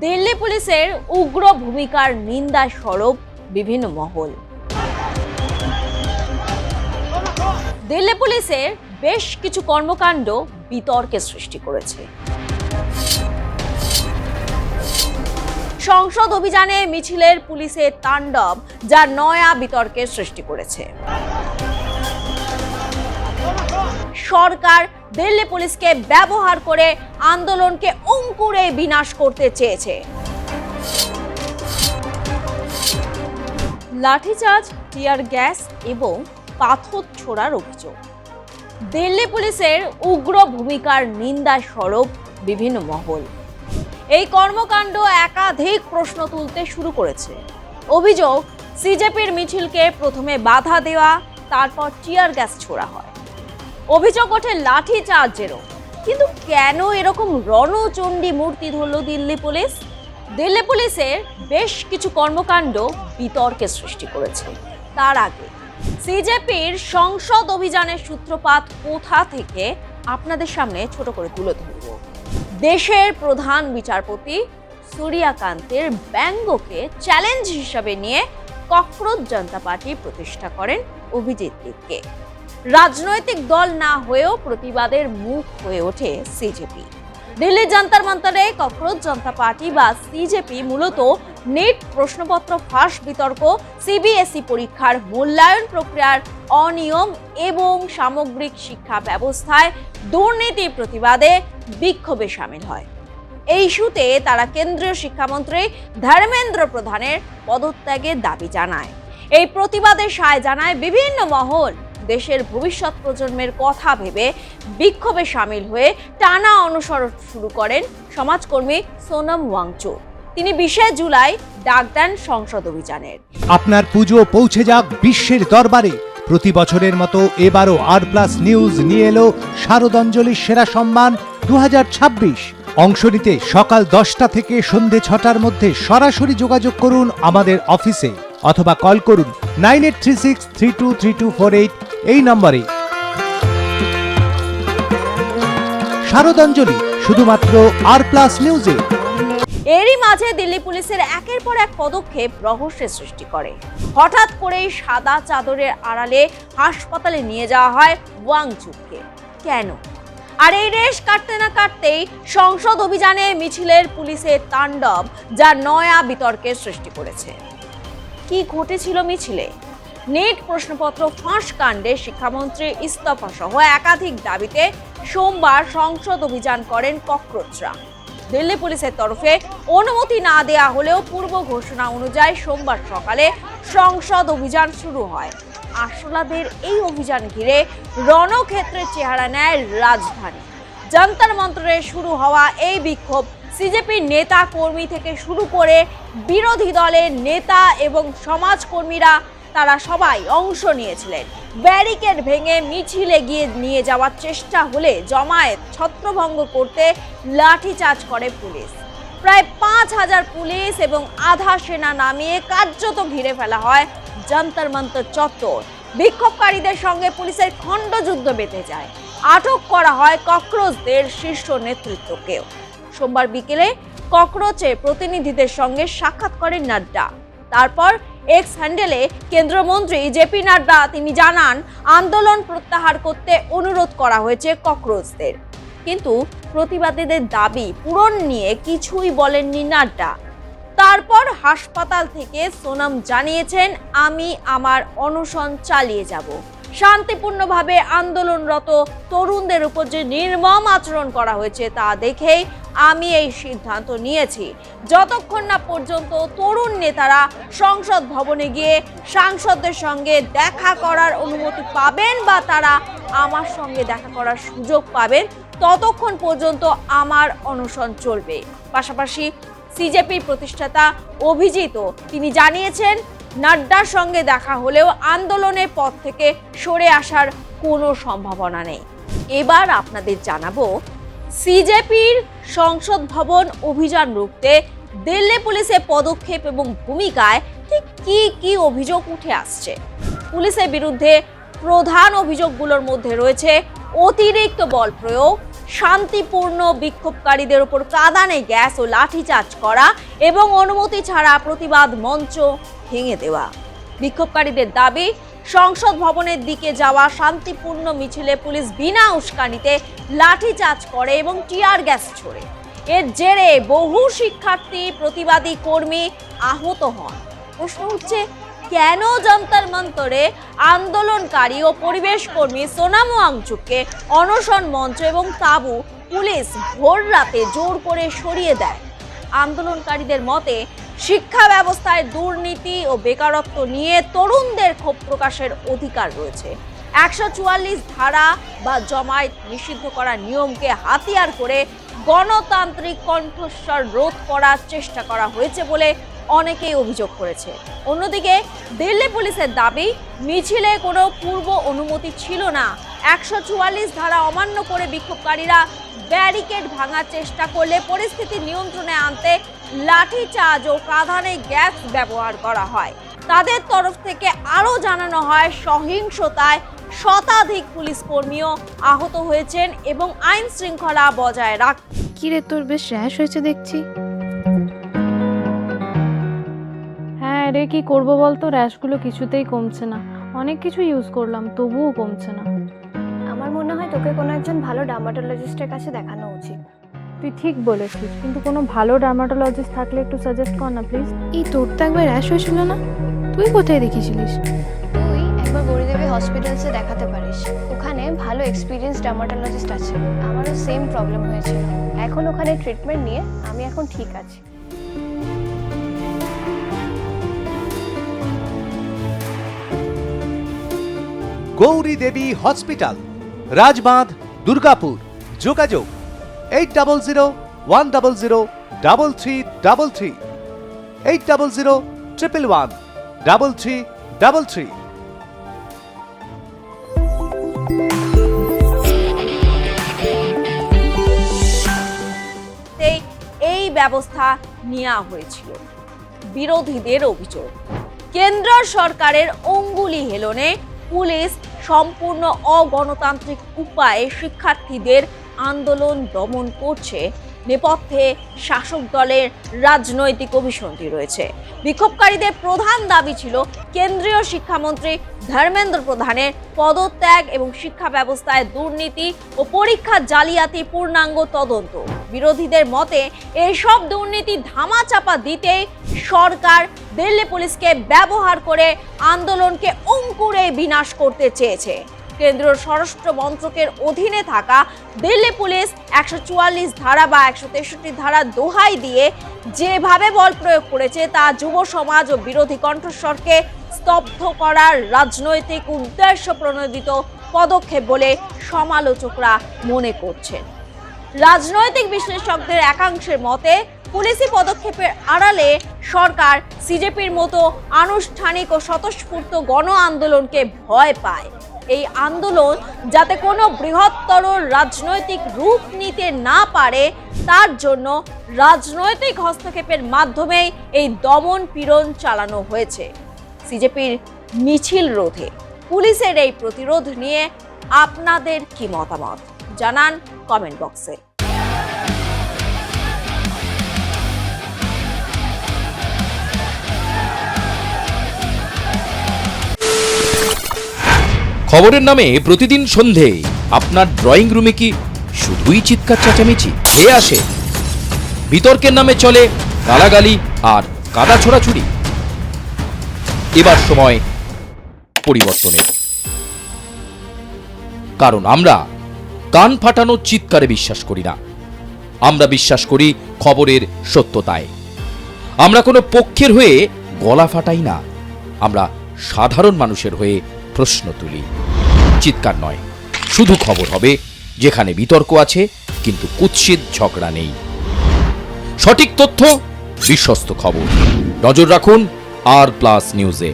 দিল্লি পুলিশের উগ্র ভূমিকার নিন্দা স্বরূপ বিভিন্ন মহল। দিল্লি পুলিশের বেশ কিছু কর্মকাণ্ড বিতর্কের সৃষ্টি করেছে। সংসদ অভিযানে মিছিলের পুলিশের তাণ্ডব যা নয়া বিতর্কের সৃষ্টি করেছে। সরকার দিল্লি পুলিশকে ব্যবহার করে আন্দোলনকে অঙ্কুরে বিনাশ করতে চেয়েছে। লাঠিচার্জ, টিয়ার গ্যাস এবং পাথর ছোড়ার অভিযোগ। দিল্লি পুলিশের উগ্র ভূমিকার নিন্দা স্বরূপ বিভিন্ন মহল। এই কর্মকাণ্ড একাধিক প্রশ্ন তুলতে শুরু করেছে। অভিযোগ, সিজেপির মিছিলকে প্রথমে বাধা দেওয়া, তারপর টিয়ার গ্যাস ছোড়া হয়। অভিযোগ ওঠে লাঠি চার্জেরও। কিন্তু কেন এরকম রণচণ্ডী মূর্তি ধরল দিল্লি পুলিশ? দিল্লি পুলিশের বেশ কিছু কর্মকাণ্ড বিতর্কের সৃষ্টি করেছে। তার আগে সিজেপির সংসদ অভিযানের সূত্রপাত কোথা থেকে আপনাদের সামনে ছোট করে তুলে ধরব। দেশের প্রধান বিচারপতি সূর্যকান্তের ব্যঙ্গকে চ্যালেঞ্জ হিসাবে নিয়ে ককরোচ জনতা পার্টি প্রতিষ্ঠা করেন অভিজিৎ দেবকে। রাজনৈতিক দল না হয়েও প্রতিবাদের মুখ হয়ে ওঠে সিজেপি। দিল্লির যন্তর মন্তরে ককরোচ জনতা পার্টি বা সিজেপি মূলত নেট প্রশ্নপত্র ফাঁস বিতর্ক, সিবিএসই পরীক্ষার মূল্যায়ন প্রক্রিয়ার অনিয়ম এবং সামগ্রিক শিক্ষা ব্যবস্থায় দুর্নীতির প্রতিবাদে বিক্ষোভে সামিল হয়। এই ইস্যুতে তারা কেন্দ্রীয় শিক্ষামন্ত্রী ধর্মেন্দ্র প্রধানের পদত্যাগের দাবি জানায়। এই প্রতিবাদে সায় জানায় বিভিন্ন মহল। দেশের ভবিষ্যৎ প্রজন্মের কথা ভেবে বিক্ষোভে সামিল হয়ে টানা অনুসরণ শুরু করেন সমাজকর্মী সোনম ওয়াংচুক। তিনি 20 জুলাই ডাক দেন সংসদ অভিযানের। আপনার পুজো পৌঁছে যাক বিশ্বের দরবারে। প্রতি বছরের মতো এবারও আর+ নিউজ নিয়ে এলো শারদাঞ্জলির সেরা সম্মান 2026। অংশ নিতে সকাল 10টা থেকে সন্ধে 6টার মধ্যে সরাসরি যোগাযোগ করুন আমাদের অফিসে অথবা কল করুন 9836323248 এই নম্বরে। শারদাঞ্জলি শুধুমাত্র আর+ নিউজে। এরই মাঝে দিল্লি পুলিশের একের পর এক পদক্ষেপ রহস্যের সৃষ্টি করে। হঠাৎ করেই সাদা চাদরের আড়ালে হাসপাতালে নিয়ে যাওয়া হয় ওয়াংচুককে। কেন? আর এই রেশ কাটতে না কাটতেই সংসদ অভিযানে মিছিলের পুলিশের তাণ্ডব যা নয়া বিতর্কের সৃষ্টি করেছে। কি ঘটেছিল মিছিলে? নেট প্রশ্নপত্র ফাঁস কাণ্ডে শিক্ষামন্ত্রী ইস্তফা সহ একাধিক দাবিতে সোমবার সংসদ অভিযান করেন ককরোচরা। দিল্লি পুলিশের তরফে অনুমতি না দেয়া হলেও পূর্ব ঘোষণা অনুযায়ী সোমবার সকালে সংসদ অভিযান শুরু হয়। আশলাদের এই অভিযান ঘিরে রণক্ষেত্রের চেহারা নেয় রাজধানী। যন্তর মন্তরে শুরু হওয়া এই বিক্ষোভ সিজেপির নেতা কর্মী থেকে শুরু করে বিরোধী দলের নেতা এবং সমাজকর্মীরা তারা সবাই অংশ নিয়েছিলেন। ব্যারিকেড ভেঙে মিছিল এগিয়ে নিয়ে যাওয়ার চেষ্টা হলে জমায়েত ছত্রভঙ্গ করতে লাঠিচার্জ করে পুলিশ। প্রায় 5000 পুলিশ এবং আধা সেনা নামিয়ে কার্যত ঘিরে ফেলা হয় যন্তর মন্তর চত্বর। বিক্ষোভকারীদের সঙ্গে পুলিশের খণ্ডযুদ্ধ বেঁধে যায়। আটক করা হয় ককরোচদের শীর্ষ নেতৃত্বকেও। সোমবার বিকেলে ককরোচের প্রতিনিধিদের সঙ্গে সাক্ষাৎ করেন নাড্ডা। তারপর এক্স হ্যান্ডেলে কেন্দ্রীয় মন্ত্রী জেপি নাড্ডা তিনি জানান, আন্দোলন প্রত্যাহার করতে অনুরোধ করা হয়েছে ককরোচদের। কিন্তু প্রতিবাদীদের দাবি পূরণ নিয়ে কিছুই বলেননি নাড্ডা। তারপর হাসপাতাল থেকে সোনম জানিয়েছেন, আমি আমার অনশন চালিয়ে যাব। শান্তিপূর্ণভাবে আন্দোলনরত তরুণদের উপর যে নির্মম আচরণ করা হয়েছে তা দেখেই আমি এই সিদ্ধান্ত নিয়েছি। যতক্ষণ না পর্যন্ত তরুণ নেতারা সংসদ ভবনে গিয়ে সাংসদদের সঙ্গে দেখা করার অনুমতি পাবেন বা তারা আমার সঙ্গে দেখা করার সুযোগ পাবেন, ততক্ষণ পর্যন্ত আমার অনশন চলবে। পাশাপাশি সিজেপির প্রতিষ্ঠাতা অভিজিৎ তিনি জানিয়েছেন, নাড্ডার সঙ্গে দেখা হলেও আন্দোলনের পথ থেকে সরে আসার কোনো সম্ভাবনা নেই। এবার আপনাদের জানাবো সিজেপির সংসদ ভবন অভিযান রুখতে দিল্লি পুলিশের পদক্ষেপ এবং ভূমিকায় ঠিক কি অভিযোগ উঠে আসছে। পুলিশের বিরুদ্ধে প্রধান অভিযোগগুলোর মধ্যে রয়েছে অতিরিক্ত বল প্রয়োগ, শান্তিপূর্ণ বিক্ষোভকারীদের উপর কাঁদানে গ্যাস ও লাঠিচার্জ করা এবং অনুমতি ছাড়া প্রতিবাদ মঞ্চ ভেঙে দেওয়া। বিক্ষোভকারীদের দাবি, সংসদ ভবনের দিকে যাওয়া শান্তিপূর্ণ মিছিলে পুলিশ বিনা উস্কানিতে লাঠিচার্জ করে এবং টিয়ার গ্যাস ছোড়ে। এর জেরে বহু শিক্ষার্থী, প্রতিবাদী কর্মী আহত হন। প্রশ্ন উঠছে, কেন যন্তর মন্তরে আন্দোলনকারী ও পরিবেশ কর্মী সোনাম ওয়াংচুককে অনশন মঞ্চ এবং তাঁবু পুলিশ ভোর রাতে জোর করে সরিয়ে দেয়? আন্দোলনকারীদের মতে, শিক্ষা ব্যবস্থায় দুর্নীতি ও বেকারত্ব নিয়ে তরুণদের ক্ষোভ প্রকাশের অধিকার রয়েছে। 144 ধারা বা জমায়েত নিষিদ্ধ করার নিয়মকে হাতিয়ার করে গণতান্ত্রিক কণ্ঠস্বর রোধ করার চেষ্টা করা হয়েছে বলে অনেকেই অভিযোগ করেছে। অন্যদিকে দিল্লি পুলিশের দাবি, মিছিলে কোনো পূর্ব অনুমতি ছিল না। 144 ধারা অমান্য করে বিক্ষোভকারীরা ব্যারিকেড ভাঙার চেষ্টা করলে পরিস্থিতি নিয়ন্ত্রণে আনতে লাঠিচার্জ ও কাঁদানে গ্যাস ব্যবহার করা হয়। তাদের তরফ থেকে আরও জানানো হয়, সহিংসতায় শতাধিক পুলিশ কর্মীও আহত হয়েছেন এবং আইন শৃঙ্খলা বজায় রাখ। কিরে, তোর বেশ র্যাশ হয়েছে দেখছি। হ্যাঁ রে, কি করবো বলতো, র্যাশগুলো কিছুতেই কমছে না। অনেক কিছু ইউজ করলাম, তবুও কমছে না। আমার মনে হয় তোকে কোনো একজন ভালো ডার্মাটোলজিস্টের কাছে দেখানো উচিত। তুই ঠিক বলেছিস, কিন্তু কোনো ভালো ডার্মাটোলজিস্ট থাকলে একটু সাজেস্ট কর না প্লিজ। এই তোর তো একবার র্যাশ হয়েছিল না? তুই কোথায় দেখিয়েছিলিস? তুই একবার গৌরীদেবী হসপিটালসে দেখাতে পারিস। ওখানে ভালো এক্সপিরিয়েন্স ডার্মাটোলজিস্ট আছে। আমারও সেম প্রবলেম হয়েছিল। এখন ওখানে ট্রিটমেন্ট নিয়ে আমি এখন ঠিক আছি। গৌরী দেবী হসপিটাল, রাজবাঁধ, দুর্গাপুর। যোগাযোগ 8001003333, 8001113333। এই ব্যবস্থা নেওয়া হয়েছিল। বিরোধীদের অভিযোগ, কেন্দ্র সরকারের অঙ্গুলি হেলনে পুলিশ সম্পূর্ণ অগণতান্ত্রিক উপায়ে শিক্ষার্থীদের আন্দোলন দমন করছে। নেপথ্যে শাসক দলের রাজনৈতিক অভিসন্ধি রয়েছে। বিক্ষোভকারীদের প্রধান দাবি ছিল কেন্দ্রীয় শিক্ষামন্ত্রী ধর্মেন্দ্র প্রধানের পদত্যাগ এবং শিক্ষা ব্যবস্থায় দুর্নীতি ও পরীক্ষা জালিয়াতি পূর্ণাঙ্গ তদন্ত। বিরোধীদের মতে, এইসব দুর্নীতি ধামাচাপা দিতে সরকার দিল্লি পুলিশকে ব্যবহার করে আন্দোলনকে অঙ্কুরে বিনাশ করতে চেয়েছে। কেন্দ্রীয় স্বরাষ্ট্র মন্ত্রকের অধীনে থাকা দিল্লি পুলিশ 144 ধারা বা 163 ধারা দোহাই দিয়ে যেভাবে বল প্রয়োগ করেছে তা যুব সমাজ ও বিরোধী কণ্ঠস্বরকে স্তব্ধ করার রাজনৈতিক উদ্দেশ্য প্রণোদিত পদক্ষেপ বলে সমালোচকরা মনে করছেন। রাজনৈতিক বিশ্লেষকদের একাংশের মতে, পুলিশি পদক্ষেপের আড়ালে সরকার সিজেপির মতো আনুষ্ঠানিক ও স্বতঃস্ফূর্ত গণ আন্দোলনকে ভয় পায়। এই আন্দোলন যাতে কোনো বৃহত্তর রাজনৈতিক রূপ নিতে না পারে, তার জন্য রাজনৈতিক হস্তক্ষেপের মাধ্যমেই এই দমন পীড়ন চালানো হয়েছে। সিজেপির মিছিল রোধে পুলিশের এই প্রতিরোধ নিয়ে আপনাদের কি মতামত জানান কমেন্ট বক্সে। খবরের নামে প্রতিদিন সন্ধে আপনার ড্রয়িং রুমে কি শুধুই চিৎকার চেঁচামেচি খেয়ে আসে? বিতর্কের নামে চলে গালাগালি আর কাদা ছোড়াছুড়ি। এবার সময় পরিবর্তনের, কারণ আমরা কান ফাটানো চিৎকারে বিশ্বাস করি না। আমরা বিশ্বাস করি খবরের সত্যতায়। আমরা কোনো পক্ষের হয়ে গলা ফাটাই না, আমরা সাধারণ মানুষের হয়ে প্রশ্ন তুলি। চিৎকার নয়, শুধু খবর হবে যেখানে বিতর্ক আছে কিন্তু কুৎসিত ঝগড়া নেই। সঠিক তথ্য, বিশ্বস্ত খবর। নজর রাখুন আর প্লাস নিউজে।